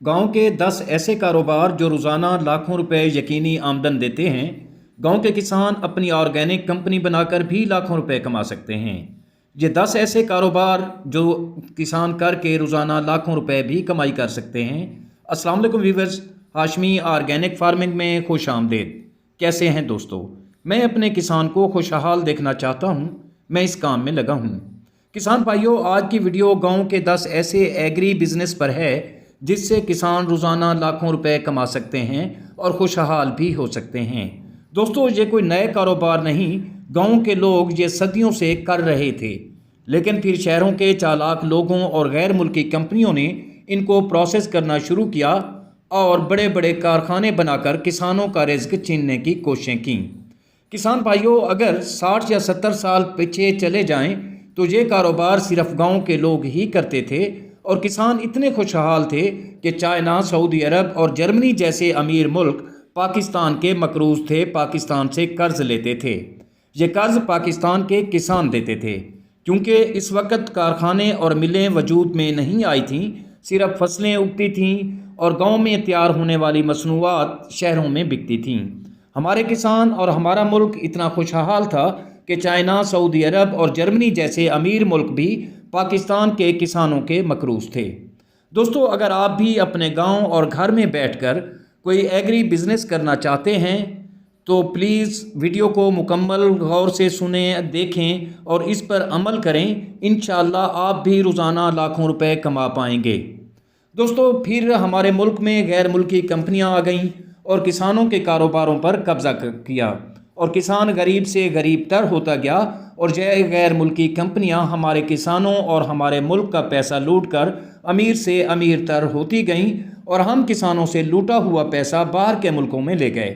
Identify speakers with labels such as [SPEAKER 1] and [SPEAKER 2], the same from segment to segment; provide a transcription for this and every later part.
[SPEAKER 1] गांव के 10 ऐसे कारोबार जो रोज़ाना लाखों रुपए यकीनी आमदन देते हैं। गांव के किसान अपनी ऑर्गेनिक कंपनी बनाकर भी लाखों रुपए कमा सकते हैं। ये 10 ऐसे कारोबार जो किसान करके रोज़ाना लाखों रुपए भी कमाई कर सकते हैं। अस्सलाम वालेकुम व्यूअर्स, हाशमी ऑर्गेनिक फार्मिंग में खुश आमदेद। कैसे हैं दोस्तों? मैं अपने किसान को खुशहाल देखना चाहता हूँ। मैं इस काम में लगा हूँ। किसान भाइयों, आज की वीडियो गांव के 10 ऐसे एग्री बिजनेस पर है जिससे किसान रोज़ाना लाखों रुपए कमा सकते हैं और खुशहाल भी हो सकते हैं। दोस्तों, ये कोई नए कारोबार नहीं, गांव के लोग ये सदियों से कर रहे थे, लेकिन फिर शहरों के चालाक लोगों और गैर मुल्की कंपनियों ने इनको प्रोसेस करना शुरू किया और बड़े बड़े कारखाने बनाकर किसानों का रिज्क छीनने की कोशिशें की। किसान भाइयों, अगर 60 या 70 साल पीछे चले जाएं तो ये कारोबार सिर्फ गांव के लोग ही करते थे और किसान इतने खुशहाल थे कि चाइना, सऊदी अरब और जर्मनी जैसे अमीर मुल्क पाकिस्तान के मकरूज थे, पाकिस्तान से कर्ज लेते थे। ये कर्ज पाकिस्तान के किसान देते थे, क्योंकि इस वक्त कारखाने और मिलें वजूद में नहीं आई थीं, सिर्फ फसलें उगती थीं और गांव में तैयार होने वाली मसनूआत शहरों में बिकती थीं। हमारे किसान और हमारा मुल्क इतना खुशहाल था कि चाइना, सऊदी अरब और जर्मनी जैसे अमीर मुल्क भी पाकिस्तान के किसानों के मकरूज थे। दोस्तों, अगर आप भी अपने गांव और घर में बैठकर कोई एग्री बिजनेस करना चाहते हैं तो प्लीज़ वीडियो को मुकम्मल गौर से सुनें, देखें और इस पर अमल करें। इंशाअल्लाह आप भी रोज़ाना लाखों रुपए कमा पाएंगे। दोस्तों, फिर हमारे मुल्क में गैर मुल्की कंपनियां आ गईं और किसानों के कारोबारों पर कब्जा किया और किसान गरीब से गरीब तर होता गया और जय गैर मुल्की कंपनियां हमारे किसानों और हमारे मुल्क का पैसा लूटकर अमीर से अमीर तर होती गईं और हम किसानों से लूटा हुआ पैसा बाहर के मुल्कों में ले गए।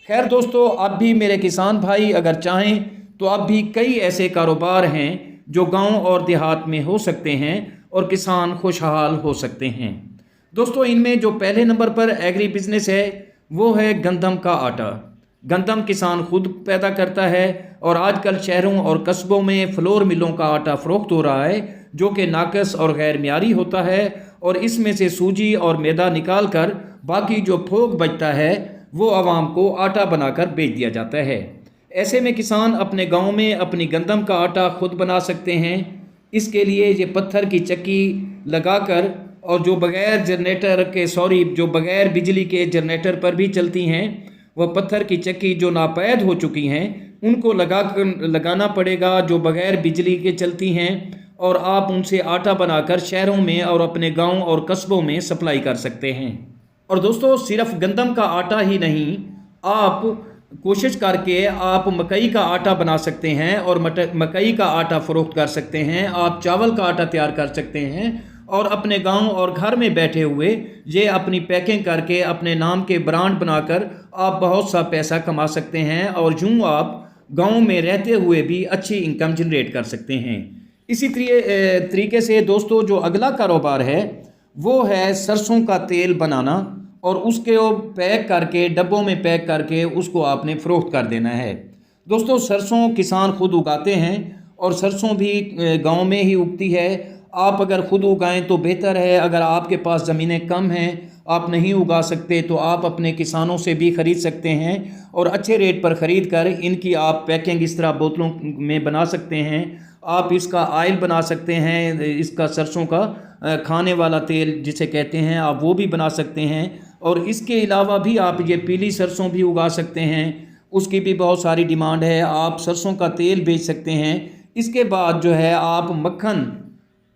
[SPEAKER 1] खैर दोस्तों, अब भी मेरे किसान भाई अगर चाहें तो अब भी कई ऐसे कारोबार हैं जो गांव और देहात में हो सकते हैं और किसान खुशहाल हो सकते हैं। दोस्तों, इनमें जो पहले नंबर पर एग्री बिजनेस है वो है गंदम का आटा। गंदम किसान खुद पैदा करता है और आजकल शहरों और कस्बों में फ्लोर मिलों का आटा फ़रोख्त हो रहा है, जो कि नाकस और गैर मियारी होता है और इसमें से सूजी और मैदा निकाल कर बाकी जो फोक बचता है वो आवाम को आटा बनाकर बेच दिया जाता है। ऐसे में किसान अपने गांव में अपनी गंदम का आटा खुद बना सकते हैं। इसके लिए ये पत्थर की चक्की लगाकर और जो बगैर बिजली के जनरेटर पर भी चलती हैं, वह पत्थर की चक्की जो नापैद हो चुकी हैं उनको लगाना पड़ेगा, जो बगैर बिजली के चलती हैं, और आप उनसे आटा बनाकर शहरों में और अपने गांव और कस्बों में सप्लाई कर सकते हैं। और दोस्तों, सिर्फ गंदम का आटा ही नहीं, आप कोशिश करके आप मकई का आटा बना सकते हैं और मकई का आटा फ़रोख्त कर सकते हैं। आप चावल का आटा तैयार कर सकते हैं और अपने गांव और घर में बैठे हुए ये अपनी पैकिंग करके अपने नाम के ब्रांड बनाकर आप बहुत सा पैसा कमा सकते हैं और यूँ आप गांव में रहते हुए भी अच्छी इनकम जनरेट कर सकते हैं। इसी तरीके से दोस्तों, जो अगला कारोबार है वो है सरसों का तेल बनाना और उसके पैक करके डब्बों में पैक करके उसको आपने फ़रोख्त कर देना है। दोस्तों, सरसों किसान खुद उगाते हैं और सरसों भी गांव में ही उगती है। आप अगर खुद उगाएं तो बेहतर है। अगर आपके पास ज़मीनें कम हैं, आप नहीं उगा सकते, तो आप अपने किसानों से भी ख़रीद सकते हैं और अच्छे रेट पर ख़रीद कर इनकी आप पैकिंग इस तरह बोतलों में बना सकते हैं। आप इसका आयल बना सकते हैं, इसका सरसों का खाने वाला तेल जिसे कहते हैं, आप वो भी बना सकते हैं। और इसके अलावा भी आप ये पीली सरसों भी उगा सकते हैं, उसकी भी बहुत सारी डिमांड है। आप सरसों का तेल बेच सकते हैं। इसके बाद जो है आप मक्खन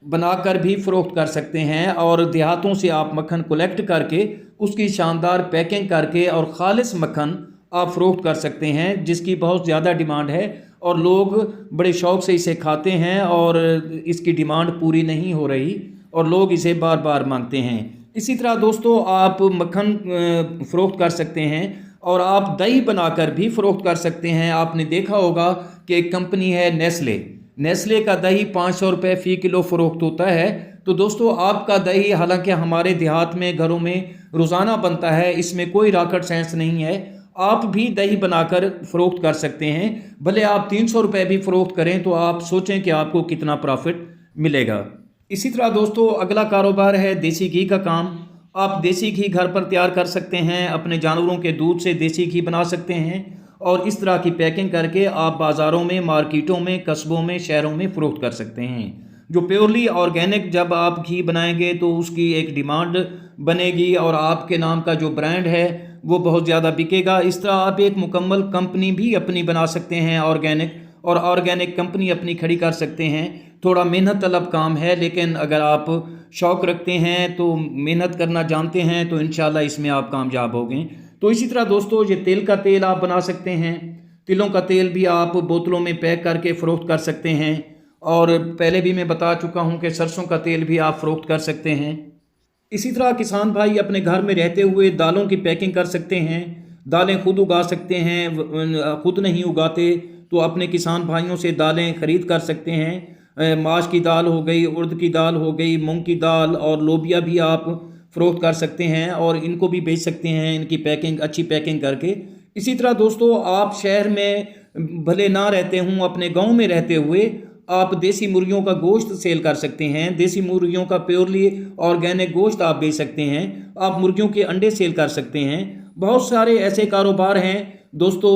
[SPEAKER 1] बनाकर भी फ़रोख्त कर सकते हैं और देहातों से आप मक्खन कलेक्ट करके उसकी शानदार पैकिंग करके और ख़ालिस मक्खन आप फ़रोख्त कर सकते हैं, जिसकी बहुत ज़्यादा डिमांड है और लोग बड़े शौक़ से इसे खाते हैं और इसकी डिमांड पूरी नहीं हो रही और लोग इसे बार बार मांगते हैं। इसी तरह दोस्तों, आप मक्खन फ़रोख्त कर सकते हैं और आप दही बनाकर भी फ़रोख्त कर सकते हैं। आपने देखा होगा कि एक कंपनी है नेस्ले का दही 500 रुपये फ़ी किलो फ़रोख्त होता है। तो दोस्तों, आपका दही हालांकि हमारे देहात में घरों में रोज़ाना बनता है, इसमें कोई रॉकेट साइंस नहीं है। आप भी दही बनाकर फ़रोख्त कर सकते हैं। भले आप 300 रुपये भी फ़रोख्त करें तो आप सोचें कि आपको कितना प्रॉफिट मिलेगा। इसी तरह दोस्तों, अगला कारोबार है देसी घी का काम आप देसी घी घर पर तैयार कर सकते हैं, अपने जानवरों के दूध से देसी घी बना सकते हैं और इस तरह की पैकिंग करके आप बाज़ारों में, मार्केटों में, कस्बों में, शहरों में फ़रोख्त कर सकते हैं। जो प्योरली ऑर्गेनिक जब आप घी बनाएंगे तो उसकी एक डिमांड बनेगी और आपके नाम का जो ब्रांड है वो बहुत ज़्यादा बिकेगा। इस तरह आप एक मुकम्मल कंपनी भी अपनी बना सकते हैं ऑर्गेनिक, और ऑर्गेनिक कंपनी अपनी खड़ी कर सकते हैं। थोड़ा मेहनत तलब काम है, लेकिन अगर आप शौक़ रखते हैं तो मेहनत करना जानते हैं तो इंशाल्लाह इसमें आप कामयाब होंगे। तो इसी तरह दोस्तों, ये तिल का तेल आप बना सकते हैं। तिलों का तेल भी आप बोतलों में पैक करके फ़रोख्त कर सकते हैं, और पहले भी मैं बता चुका हूँ कि सरसों का तेल भी आप फ़रोख्त कर सकते हैं। इसी तरह किसान भाई अपने घर में रहते हुए दालों की पैकिंग कर सकते हैं। दालें खुद उगा सकते हैं, खुद नहीं उगाते तो अपने किसान भाइयों से दालें ख़रीद कर सकते हैं। माश की दाल हो गई, उड़द की दाल हो गई, मूंग की दाल और लोबिया भी आप फ़रोख्त कर सकते हैं और इनको भी बेच सकते हैं, इनकी पैकिंग अच्छी पैकिंग करके। इसी तरह दोस्तों, आप शहर में भले ना रहते हों, अपने गांव में रहते हुए आप देसी मुर्गियों का गोश्त सेल कर सकते हैं। देसी मुर्गियों का प्योरली ऑर्गेनिक गोश्त आप बेच सकते हैं। आप मुर्गियों के अंडे सेल कर सकते हैं। बहुत सारे ऐसे कारोबार हैं दोस्तों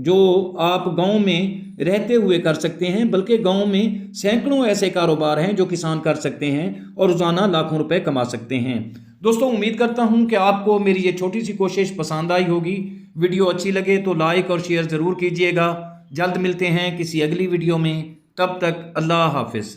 [SPEAKER 1] जो आप गांव में रहते हुए कर सकते हैं, बल्कि गांव में सैकड़ों ऐसे कारोबार हैं जो किसान कर सकते हैं और रोज़ाना लाखों रुपए कमा सकते हैं। दोस्तों, उम्मीद करता हूं कि आपको मेरी ये छोटी सी कोशिश पसंद आई होगी। वीडियो अच्छी लगे तो लाइक और शेयर ज़रूर कीजिएगा। जल्द मिलते हैं किसी अगली वीडियो में, तब तक अल्लाह हाफिज़।